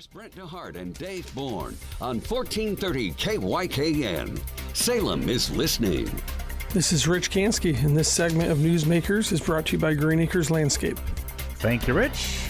Here's Brent DeHart and Dave Bourne on 1430 KYKN. Salem is listening. This is Rich Kansky, and this segment of Newsmakers is brought to you by Green Acres Landscape. Thank you, Rich.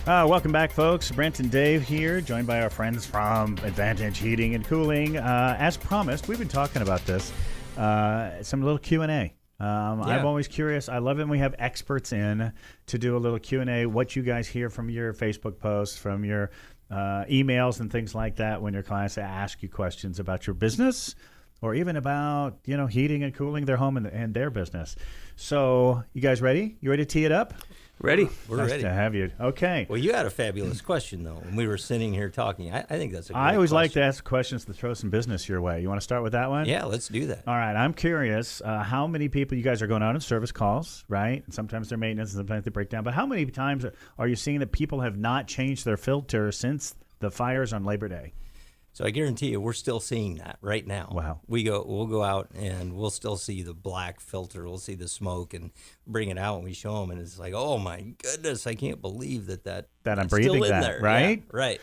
Welcome back, folks. Brent and Dave here, joined by our friends from Advantage Heating and Cooling. As promised, we've been talking about this, some little Q&A. I'm always curious. I love it when we have experts in to do a little Q&A, what you guys hear from your Facebook posts, from your emails and things like that when your clients ask you questions about your business or even about, heating and cooling their home and their business. So you guys ready? You ready to tee it up? Ready. We're ready to have you. Okay. Well, you had a fabulous question, though, when we were sitting here talking. I think that's a great I always question. like to ask questions to throw some business your way. You want to start with that one? Yeah, let's do that. All right. I'm curious how many people, you guys are going out on service calls, right? And sometimes they're maintenance and sometimes they break down. But how many times are you seeing that people have not changed their filter since the fires on Labor Day? So I guarantee you, we're still seeing that right now. Wow. We'll go out and we'll still see the black filter. We'll see the smoke and bring it out and we show them, and it's like, oh my goodness, I can't believe that I'm breathing still in that, there. right? Yeah, right.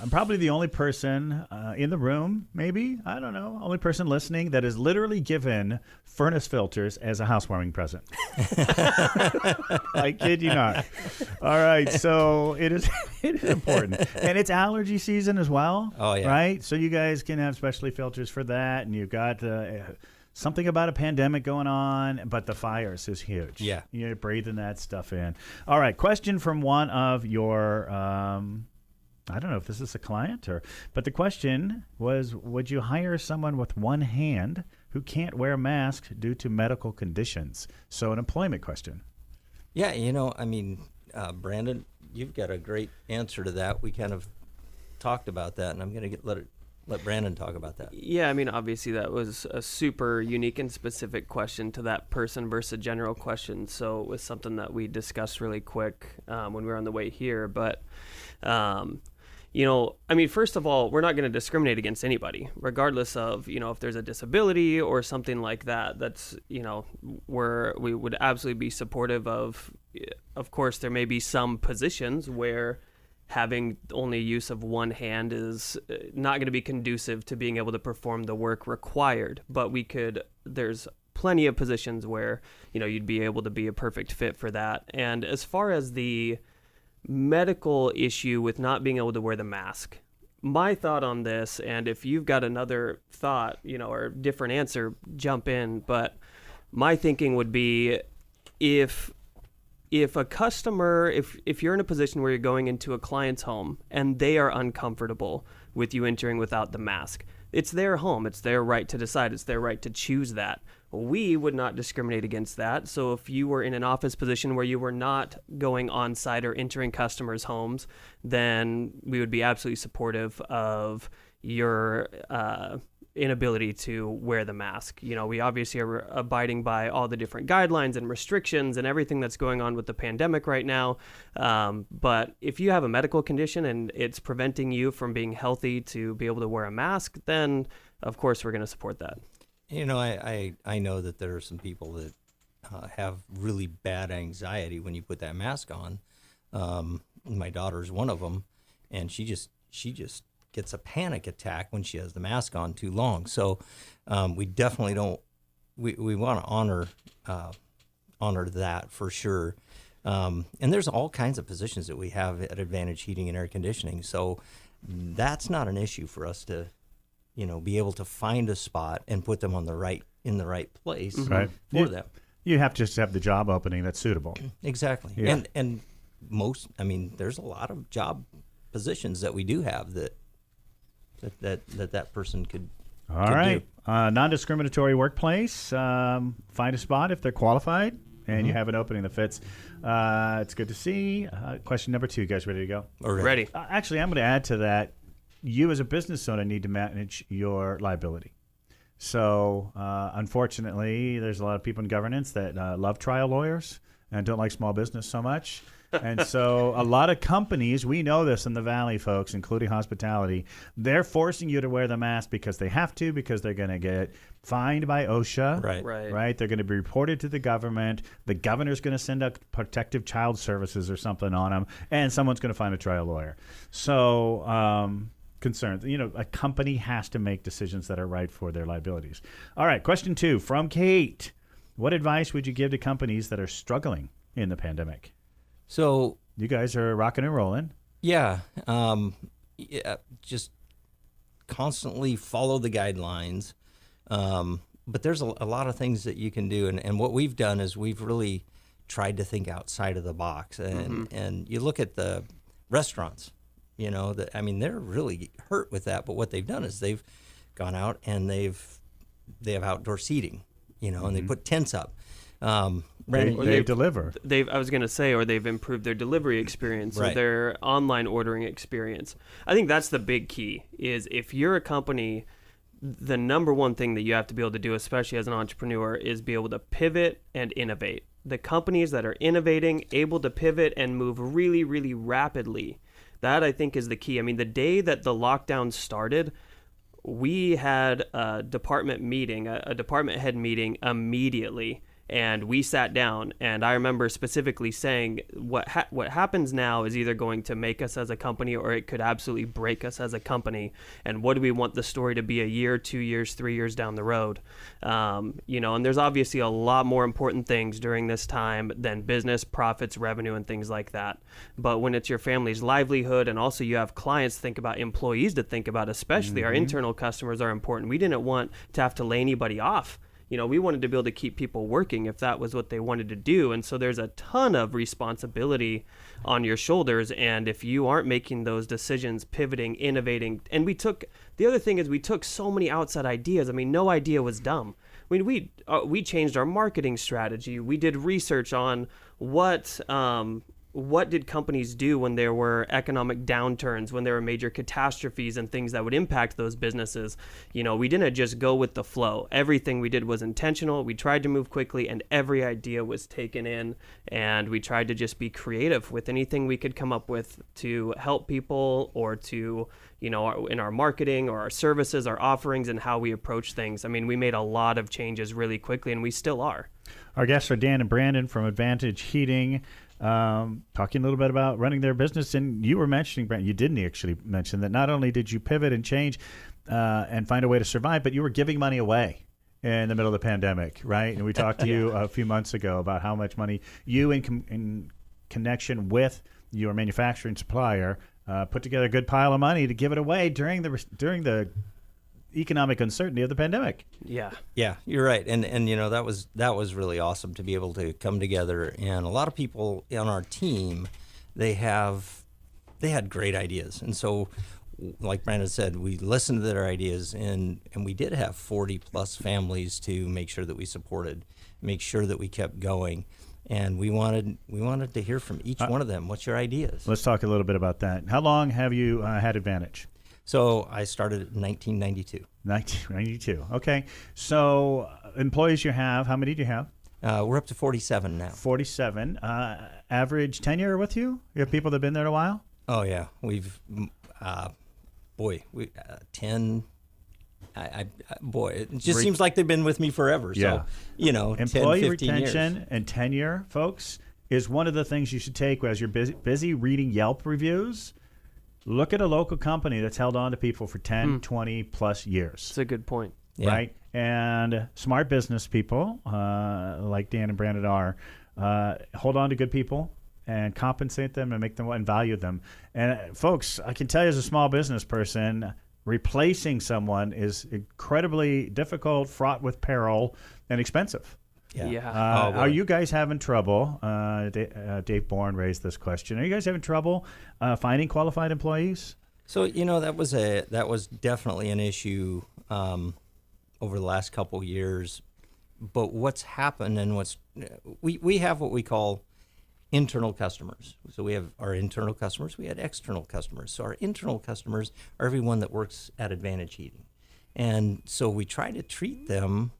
I'm probably the only person in the room, maybe, I don't know, only person listening that is literally given furnace filters as a housewarming present. I kid you not. All right, so it is important. And it's allergy season as well. Oh, yeah. Right? So you guys can have specialty filters for that, and you've got something about a pandemic going on, but the fires is huge. Yeah. You're breathing that stuff in. All right, question from one of your I don't know if this is a client but the question was, would you hire someone with one hand who can't wear a mask due to medical conditions? So an employment question. Yeah, Brandon, you've got a great answer to that. We kind of talked about that, and I'm going to let Brandon talk about that. Yeah, obviously that was a super unique and specific question to that person versus a general question. So it was something that we discussed really quick when we were on the way here. But first of all, we're not going to discriminate against anybody, regardless of, if there's a disability or something like that. That's, we would absolutely be supportive of. Of course, there may be some positions where having only use of one hand is not going to be conducive to being able to perform the work required. But there's plenty of positions where, you'd be able to be a perfect fit for that. And as far as the medical issue with not being able to wear the mask, my thought on this, and if you've got another thought, or different answer, jump in, but my thinking would be if a customer, if you're in a position where you're going into a client's home and they are uncomfortable with you entering without the mask, it's their home, it's their right to decide, it's their right to choose that. We would not discriminate against that. So if you were in an office position where you were not going on site or entering customers' homes, then we would be absolutely supportive of your inability to wear the mask. We obviously are abiding by all the different guidelines and restrictions and everything that's going on with the pandemic right now. But if you have a medical condition and it's preventing you from being healthy to be able to wear a mask, then of course we're going to support that. I know that there are some people that have really bad anxiety when you put that mask on. My daughter's one of them, and she just gets a panic attack when she has the mask on too long. So we definitely don't. We want to honor that for sure. And there's all kinds of positions that we have at Advantage Heating and Air Conditioning. So that's not an issue for us to, be able to find a spot and put them in the right place right. for them. You have to just have the job opening that's suitable. Exactly. Yeah. And there's a lot of job positions that we do have that person could. All right. Non-discriminatory workplace. Find a spot if they're qualified and you have an opening that fits. It's good to see. Question number 2. You guys ready to go? Ready. Actually, I'm going to add to that. You as a business owner need to manage your liability. So, unfortunately, there's a lot of people in governance that love trial lawyers and don't like small business so much. And so a lot of companies, we know this in the Valley, folks, including hospitality, they're forcing you to wear the mask because they have to, because they're going to get fined by OSHA. Right. They're going to be reported to the government. The governor's going to send out protective child services or something on them, and someone's going to find a trial lawyer. So concerned. A company has to make decisions that are right for their liabilities. All right, question 2 from Kate. What advice would you give to companies that are struggling in the pandemic? So you guys are rocking and rolling. Yeah, just constantly follow the guidelines. But there's a lot of things that you can do. And what we've done is we've really tried to think outside of the box. And you look at the restaurants, they're really hurt with that. But what they've done is they've gone out and they have outdoor seating, and they put tents up. They deliver. I was going to say, or they've improved their delivery experience or Right. their online ordering experience. I think that's the big key. Is if you're a company, the number one thing that you have to be able to do, especially as an entrepreneur, is be able to pivot and innovate. The companies that are innovating, able to pivot and move really, really rapidly, that I think is the key. I mean, the day that the lockdown started, we had a department meeting, a department head meeting immediately. And we sat down, and I remember specifically saying, what happens now is either going to make us as a company, or it could absolutely break us as a company. And what do we want the story to be a year, 2 years, 3 years down the road? And there's obviously a lot more important things during this time than business, profits, revenue, and things like that. But when it's your family's livelihood, and also you have clients to think about, employees to think about, especially our internal customers are important. We didn't want to have to lay anybody off. We wanted to be able to keep people working if that was what they wanted to do. And so there's a ton of responsibility on your shoulders. And if you aren't making those decisions, pivoting, innovating, and the other thing is we took so many outside ideas. I mean, no idea was dumb. I mean, we changed our marketing strategy. We did research on what did companies do when there were economic downturns, when there were major catastrophes and things that would impact those businesses. We didn't just go with the flow. Everything we did was intentional. We tried to move quickly, and every idea was taken in, and we tried to just be creative with anything we could come up with to help people, or to, in our marketing or our services, our offerings, and how we approach things. I mean, we made a lot of changes really quickly, and we still are. Our guests are Dan and Brandon from Advantage Heating. Talking a little bit about running their business, and you were mentioning, Brent, you didn't actually mention that not only did you pivot and change and find a way to survive, but you were giving money away in the middle of the pandemic, right? And we talked to you a few months ago about how much money you, in connection with your manufacturing supplier, put together a good pile of money to give it away during the economic uncertainty of the pandemic. Yeah, you're right, and that was really awesome to be able to come together. And a lot of people on our team, they had great ideas, and so, like Brandon said, we listened to their ideas, and we did have 40 plus families to make sure that we supported, make sure that we kept going. And we wanted to hear from each one of them. What's your ideas? Let's talk a little bit about that. How long have you had Advantage? So I started in 1992. 1992. Okay. So employees you have, how many do you have? We're up to 47 now. 47. Average tenure with you? You have people that have been there a while? Oh, yeah. We've, 10. It just seems like they've been with me forever. So, Employee 10, 15 retention years. and tenure, folks, is one of the things you should take as you're busy reading Yelp reviews. Look at a local company that's held on to people for 10, 20 plus years. That's a good point. Right? And smart business people, like Dan and Brandon are, hold on to good people and compensate them and make them and value them. And folks, I can tell you as a small business person, replacing someone is incredibly difficult, fraught with peril, and expensive. Are you guys having trouble? Dave Bourne raised this question. Are you guys having trouble finding qualified employees? So that was definitely an issue over the last couple of years. But what's happened and we have what we call internal customers. So we have our internal customers. We had external customers. So our internal customers are everyone that works at Advantage Heating, and so we try to treat them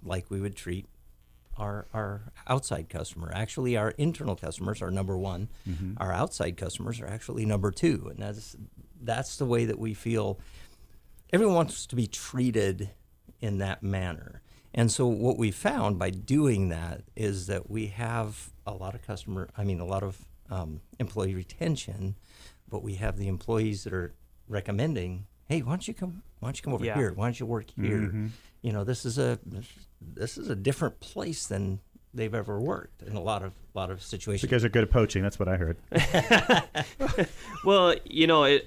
like we would treat our outside customer. Actually, our internal customers are number one. Our outside customers are actually number two, and that's the way that we feel. Everyone wants to be treated in that manner. And so what we found by doing that is that we have a lot of employee retention, but we have the employees that are recommending, hey, why don't you come over here? Why don't you work here? You know, this is a different place than they've ever worked in a lot of situations. Because they're good at poaching. That's what I heard. Well, you know,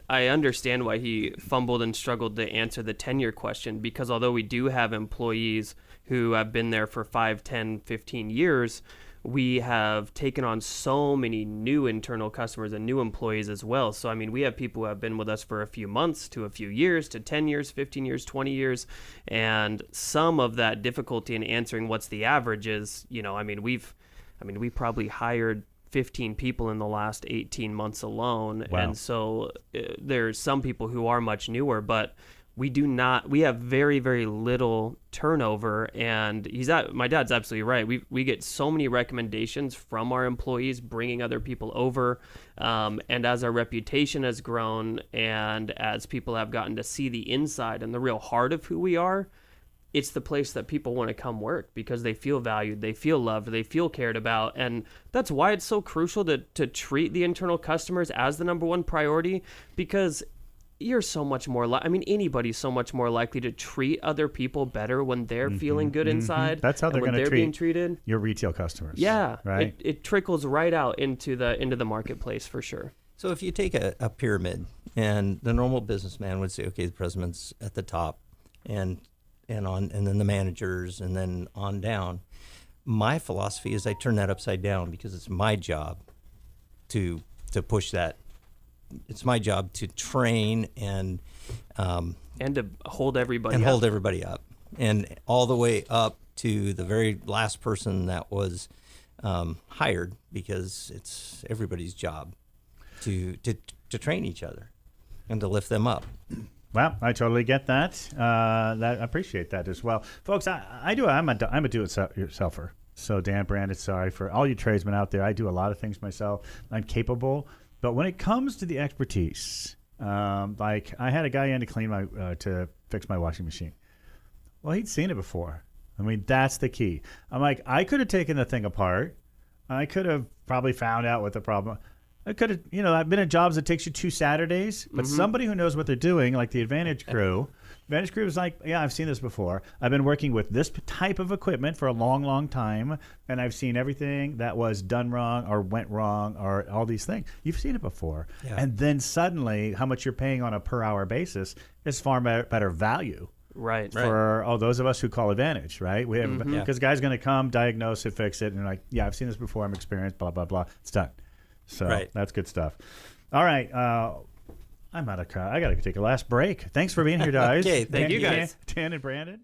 I understand why he fumbled and struggled to answer the tenure question, because although we do have employees who have been there for 5, 10, 15 years, we have taken on so many new internal customers and new employees as well. So, I mean, we have people who have been with us for a few months to a few years to 10 years, 15 years, 20 years. And some of that difficulty in answering what's the average is, you know, we probably hired 15 people in the last 18 months alone. Wow. And so there's some people who are much newer, but we have very, very little turnover, and my dad's absolutely right. We get so many recommendations from our employees bringing other people over, and as our reputation has grown and as people have gotten to see the inside and the real heart of who we are, it's the place that people want to come work because they feel valued, they feel loved, they feel cared about. And that's why it's so crucial to treat the internal customers as the number one priority, because you're so much more anybody's so much more likely to treat other people better when they're feeling good inside. That's how they're going to being treated. Your retail customers. Yeah, right. It trickles right out into the marketplace for sure. So if you take a pyramid, and the normal businessman would say, okay, the president's at the top, and then the managers, and then on down. My philosophy is I turn that upside down, because it's my job to push that. It's my job to train and to hold everybody up, and all the way up to the very last person that was hired, because it's everybody's job to train each other and to lift them up. Well, I totally get that. I appreciate that as well, folks. I'm a do-it-yourselfer. So Dan, Brandon, sorry for all you tradesmen out there. I do a lot of things myself. I'm capable. But when it comes to the expertise, like I had a guy in to fix my washing machine. Well, he'd seen it before. I mean, that's the key. I'm like, I could have taken the thing apart. I could have probably found out what the problem. I could have, I've been at jobs that takes you 2 Saturdays, but somebody who knows what they're doing, like the Advantage crew. Advantage crew was like, yeah, I've seen this before. I've been working with this type of equipment for a long, long time, and I've seen everything that was done wrong or went wrong or all these things. You've seen it before. Yeah. And then suddenly how much you're paying on a per hour basis is far better value. Right. For those of us who call Advantage, right? We have because the guy's going to come, diagnose it, fix it, and like, yeah, I've seen this before, I'm experienced, blah, blah, blah. It's done. So that's good stuff. All right. I'm out of I got to take a last break. Thanks for being here, guys. Okay, thank you guys. Dan and Brandon.